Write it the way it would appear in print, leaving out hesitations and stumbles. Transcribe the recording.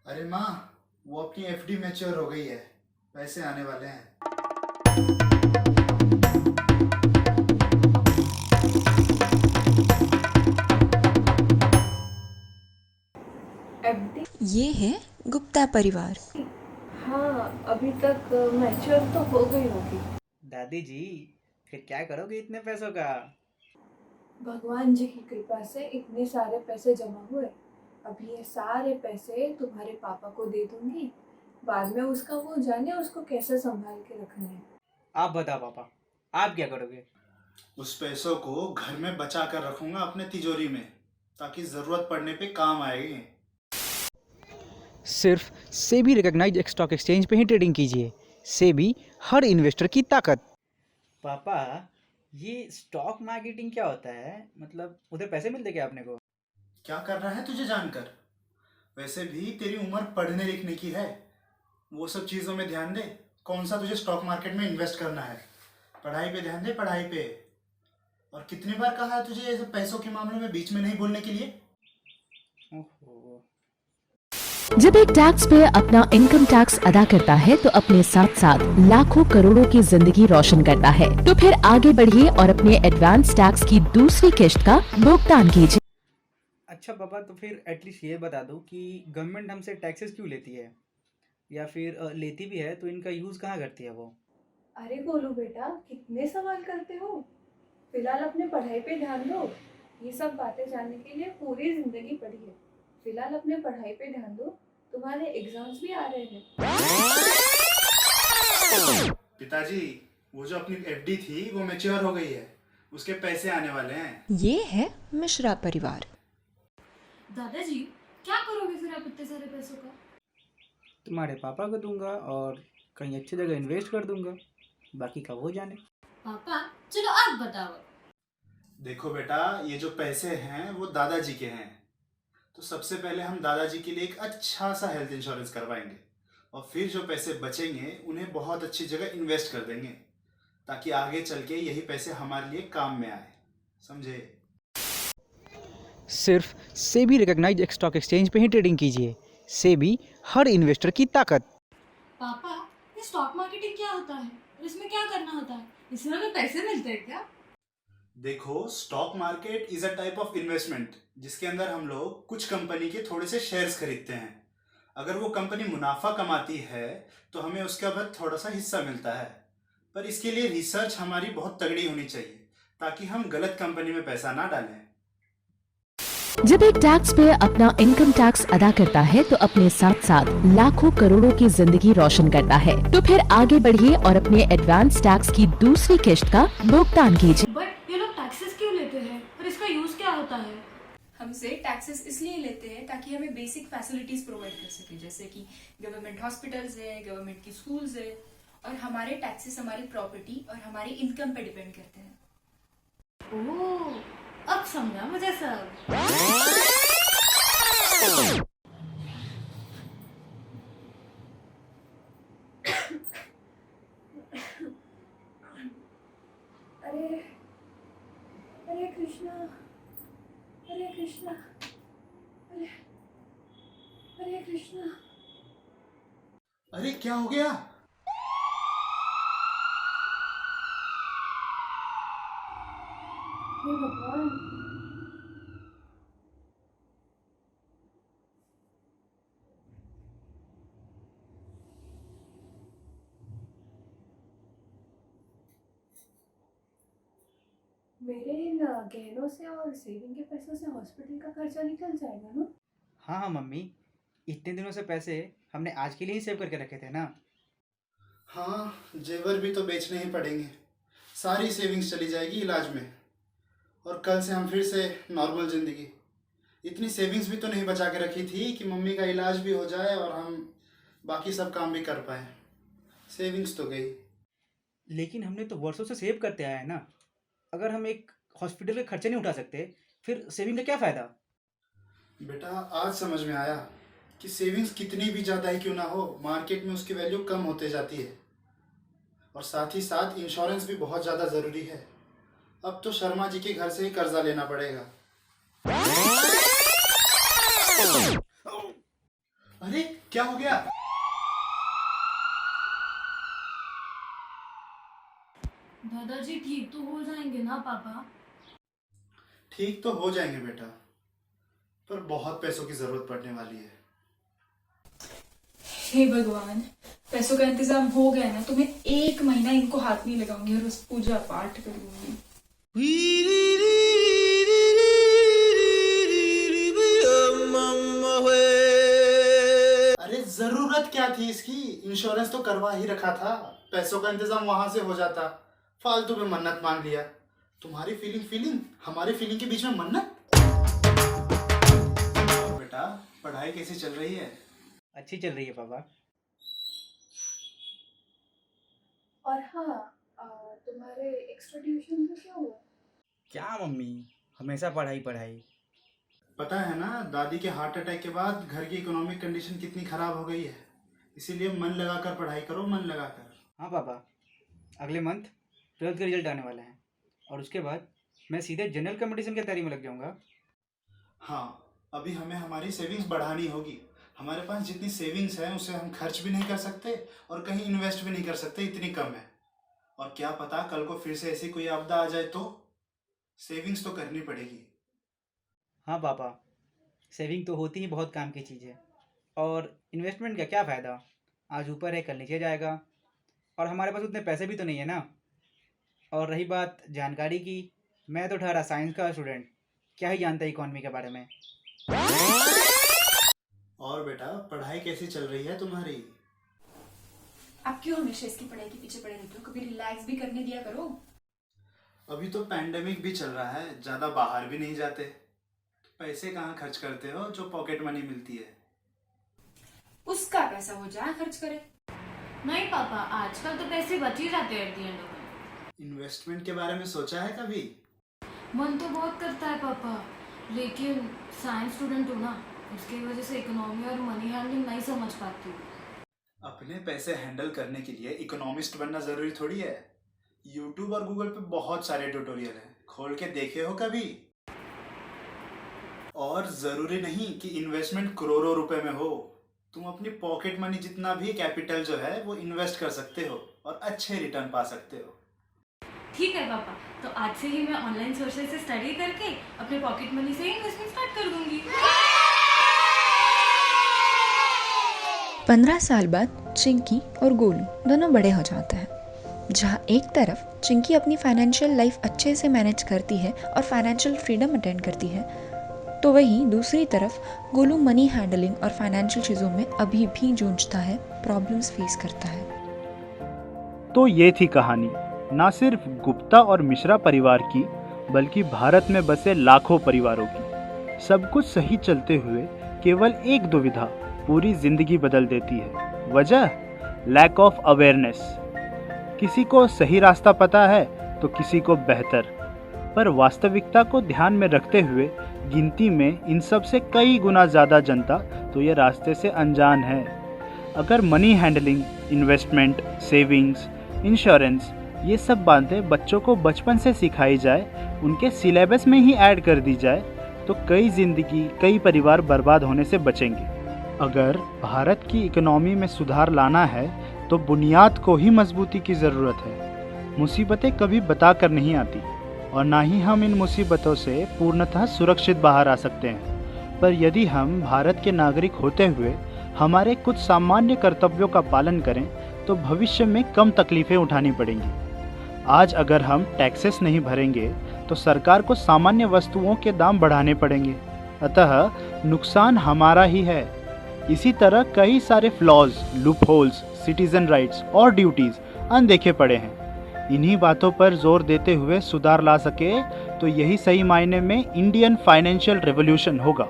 अरे माँ, वो अपनी एफडी मैच्योर हो गई है। पैसे आने वाले हैं। एफडी। ये है गुप्ता परिवार। हाँ, अभी तक मैच्योर तो हो गई होगी। दादी जी, फिर क्या करोगे इतने पैसों का? भगवान जी की कृपा से इतने सारे पैसे जमा हुए। अभी ये सारे पैसे तुम्हारे पापा को दे दूंगी। बाद में उसका वो जाने उसको कैसे संभाल के रखना है। आप बताओ पापा, आप क्या करोगे? उस पैसों को घर में बचा कर रखूंगा अपने तिजोरी में, ताकि जरूरत पड़ने पे काम आएगी। सिर्फ सेबी रिकॉग्नाइज्ड स्टॉक एक्सचेंज पे ही ट्रेडिंग कीजिए। सेबी हर इन्वेस्टर की ताकत। पापा, ये स्टॉक मार्केटिंग क्या होता है? मतलब उधर पैसे मिलते क्या अपने को? क्या करना है तुझे जानकर? वैसे भी तेरी उम्र पढ़ने लिखने की है। वो सब चीज़ों में ध्यान दे। कौन सा तुझे स्टॉक मार्केट में इन्वेस्ट करना है? पढ़ाई पे ध्यान दे, पढ़ाई पे। और कितनी बार कहा है तुझे ये सब पैसों के मामले में बीच में नहीं बोलने के लिए? ओहो। जब एक टैक्स पेयर अपना इनकम टैक्स अदा करता है तो अपने साथ साथ लाखों करोड़ों की जिंदगी रोशन करता है। तो फिर आगे बढ़िए और अपने एडवांस टैक्स की दूसरी किश्त का भुगतान कीजिए। अच्छा पापा, तो फिर एटलीस्ट ये बता दो कि गवर्नमेंट हमसे टैक्सेस क्यों लेती है, या फिर लेती भी है तो इनका यूज़ कहाँ करती है वो? अरे बोलो बेटा, कितने सवाल करते हो। फिलहाल अपने पढ़ाई पे ध्यान दो। ये सब बातें जानने के लिए पूरी जिंदगी पढ़ी है। फिलहाल अपने पढ़ाई पे ध्यान दो। तुम्हारे एग्जाम्स भी आ रहे हैं। पिताजी, वो जो अपनी एफडी थी वो मैच्योर हो गई है। उसके पैसे आने वाले हैं। ये है मिश्रा परिवार। दादाजी, क्या करोगे फिर आप इतने सारे पैसों का? तुम्हारे पापा को दूंगा और कहीं अच्छी जगह इन्वेस्ट कर दूंगा। बाकी का वो जाने। पापा, चलो आप बताओ। देखो बेटा, ये जो पैसे हैं वो दादाजी के हैं। तो सबसे पहले हम दादाजी के लिए एक अच्छा सा हेल्थ इंश्योरेंस करवाएंगे, और फिर जो पैसे बचेंगे उन्हें बहुत अच्छी जगह इन्वेस्ट कर देंगे, ताकि आगे चल के यही पैसे हमारे लिए काम में आए। समझे? सिर्फ सेबी रिकॉग्नाइज्ड स्टॉक एक्सचेंज पे ही ट्रेडिंग कीजिए। सेबी हर इन्वेस्टर की ताकत। पापा, ये स्टॉक मार्केटिंग क्या होता है और इसमें क्या करना होता है? इसमें हमें पैसे मिलते हैं क्या? देखो, stock market is a type of investment जिसके अंदर हम लोग कुछ कंपनी के थोड़े से शेयर्स खरीदते हैं। अगर वो कंपनी मुनाफा कमाती है तो हमें उसका बाद थोड़ा सा हिस्सा मिलता है। पर इसके लिए रिसर्च हमारी बहुत तगड़ी होनी चाहिए, ताकि हम गलत कंपनी में पैसा ना डालें। जब एक टैक्स पेयर अपना इनकम टैक्स अदा करता है तो अपने साथ साथ लाखों करोड़ों की जिंदगी रोशन करता है। तो फिर आगे बढ़िए और अपने एडवांस टैक्स की दूसरी किश्त का भुगतान कीजिए। बट ये लोग टैक्सेस क्यों लेते हैं और इसका यूज क्या होता है? हमसे टैक्सेस इसलिए लेते हैं ताकि हमें बेसिक फैसिलिटीज प्रोवाइड कर सके, जैसे कि गवर्नमेंट हॉस्पिटल्स है, गवर्नमेंट की स्कूल्स है। और हमारे टैक्सेस हमारी प्रॉपर्टी और हमारी इनकम पे डिपेंड करते हैं। ओह, अब समझा मुझे सब। अरे हरे कृष्णा, हरे कृष्णा, हरे हरे कृष्णा। अरे क्या हो गया? हे भगवान। मेरे इन गहनों से और सेविंग के पैसों से हॉस्पिटल का खर्चा निकल जाएगा ना? हाँ हाँ मम्मी, इतने दिनों से पैसे हमने आज के लिए ही सेव करके रखे थे ना। हाँ, जेवर भी तो बेचने ही पड़ेंगे। सारी सेविंग्स चली जाएगी इलाज में, और कल से हम फिर से नॉर्मल ज़िंदगी। इतनी सेविंग्स भी तो नहीं बचा के रखी थी कि मम्मी का इलाज भी हो जाए और हम बाकी सब काम भी कर पाए। सेविंग्स तो गई। लेकिन हमने तो वर्षों से सेव करते आए हैं ना। अगर हम एक हॉस्पिटल के खर्चे नहीं उठा सकते, फिर सेविंग का क्या फ़ायदा? बेटा, आज समझ में आया कि सेविंग्स कितनी भी ज़्यादा ही क्यों ना हो, मार्केट में उसकी वैल्यू कम होते जाती है। और साथ ही साथ इंश्योरेंस भी बहुत ज़्यादा ज़रूरी है। अब तो शर्मा जी के घर से ही कर्जा लेना पड़ेगा। अरे क्या हो गया? दादाजी ठीक तो हो जाएंगे ना पापा? ठीक तो हो जाएंगे बेटा, पर बहुत पैसों की जरूरत पड़ने वाली है। हे भगवान, पैसों का इंतजाम हो गया ना तो मैं 1 महीना इनको हाथ नहीं लगाऊंगी और उस पूजा पाठ करूंगी। अरे जरूरत क्या थी इसकी? इंश्योरेंस तो करवा ही रखा था, पैसों का इंतजाम वहां से हो जाता। फालतू में मन्नत मांग लिया। तुम्हारी फीलिंग हमारी फीलिंग के बीच में मन्नत। बेटा पढ़ाई कैसी चल रही है? अच्छी चल रही है पापा। और हाँ, तुम्हारे एक्स्ट्रा ट्यूशन का क्या हुआ? क्या मम्मी, हमेशा पढ़ाई पढ़ाई। पता है ना, दादी के हार्ट अटैक के बाद घर की इकोनॉमिक कंडीशन कितनी खराब हो गई है। इसीलिए मन लगाकर पढ़ाई करो, मन लगाकर। हाँ पापा, अगले मंथ 12th का रिजल्ट आने वाला है और उसके बाद मैं सीधे जनरल कंपटीशन की तैयारी में लग जाऊंगा। हाँ, अभी हमें हमारी सेविंग्स बढ़ानी होगी। हमारे पास जितनी सेविंग्स है उसे हम खर्च भी नहीं कर सकते और कहीं इन्वेस्ट भी नहीं कर सकते, इतनी कम है। और क्या पता कल को फिर से ऐसी कोई आपदा आ जाए तो सेविंग्स तो करनी पड़ेगी। हाँ पापा, सेविंग तो होती ही बहुत काम की चीज़ है और इन्वेस्टमेंट का क्या फ़ायदा, आज ऊपर है कल नीचे जाएगा और हमारे पास उतने पैसे भी तो नहीं है ना। और रही बात जानकारी की, मैं तो ठहरा साइंस का स्टूडेंट, क्या ही जानता है इकोनॉमी के बारे में। और बेटा पढ़ाई कैसी चल रही है तुम्हारी? आप क्यों हमेशा इसकी पढ़ाई के पीछे पड़े रहते हो? कभी रिलैक्स भी करने दिया करो। अभी तो पैंडेमिक भी चल रहा है, ज़्यादा बाहर भी नहीं जाते। पैसे कहाँ खर्च करते हो जो पॉकेट मनी मिलती है? उसका पैसा वो जहाँ खर्च करे। नहीं पापा, आजकल तो पैसे बच ही जाते हैं at the end of the. Investment के बारे में सोचा है कभी? मन तो बहुत करता है पापा, लेकिन साइंस स्टूडेंट हूँ ना, उसकी वजह से इकोनॉमी और मनी हैंडलिंग नहीं समझ पाती हूँ। अपने पैसे हैंडल करने के लिए इकोनॉमिस्ट बनना जरूरी थोड़ी है। यूट्यूब और गूगल पे बहुत सारे ट्यूटोरियल हैं, खोल के देखे हो कभी? और जरूरी नहीं कि इन्वेस्टमेंट करोड़ों रुपए में हो। तुम अपनी पॉकेट मनी जितना भी कैपिटल जो है वो इन्वेस्ट कर सकते हो और अच्छे रिटर्न पा सकते हो। ठीक है पापा, तो आज से ही मैं ऑनलाइन सोर्सेज से स्टडी करके अपने पॉकेट मनी से इन्वेस्टमेंट स्टार्ट कर दूंगी। 15 साल बाद चिंकी और गोलू दोनों बड़े हो जाते हैं। जहाँ एक तरफ चिंकी अपनी फाइनेंशियल लाइफ अच्छे से मैनेज करती है और फाइनेंशियल फ्रीडम अटेंड करती है, तो वहीं दूसरी तरफ गोलू मनी हैंडलिंग और फाइनेंशियल चीज़ों में अभी भी जूझता है, प्रॉब्लम्स फेस करता है। तो ये थी कहानी ना सिर्फ गुप्ता और मिश्रा परिवार की, बल्कि भारत में बसे लाखों परिवारों की। सब कुछ सही चलते हुए केवल एक दुविधा पूरी जिंदगी बदल देती है। वजह लैक ऑफ अवेयरनेस। किसी को सही रास्ता पता है तो किसी को बेहतर, पर वास्तविकता को ध्यान में रखते हुए गिनती में इन सब से कई गुना ज़्यादा जनता तो ये रास्ते से अनजान है। अगर money handling, investment, savings, insurance ये सब बातें बच्चों को बचपन से सिखाई जाए, उनके सिलेबस में ही ऐड कर दी जाए, तो कई परिवार बर्बाद होने से बचेंगे। अगर भारत की इकोनॉमी में सुधार लाना है तो बुनियाद को ही मजबूती की ज़रूरत है। मुसीबतें कभी बता कर नहीं आती और ना ही हम इन मुसीबतों से पूर्णतः सुरक्षित बाहर आ सकते हैं। पर यदि हम भारत के नागरिक होते हुए हमारे कुछ सामान्य कर्तव्यों का पालन करें तो भविष्य में कम तकलीफ़ें उठानी पड़ेंगी। आज अगर हम टैक्सेस नहीं भरेंगे तो सरकार को सामान्य वस्तुओं के दाम बढ़ाने पड़ेंगे, अतः नुकसान हमारा ही है। इसी तरह कई सारे फ्लॉज, लूपहोल्स, सिटीजन राइट्स और ड्यूटीज़ अनदेखे पड़े हैं। इन्हीं बातों पर जोर देते हुए सुधार ला सके तो यही सही मायने में इंडियन फाइनेंशियल रेवोल्यूशन होगा।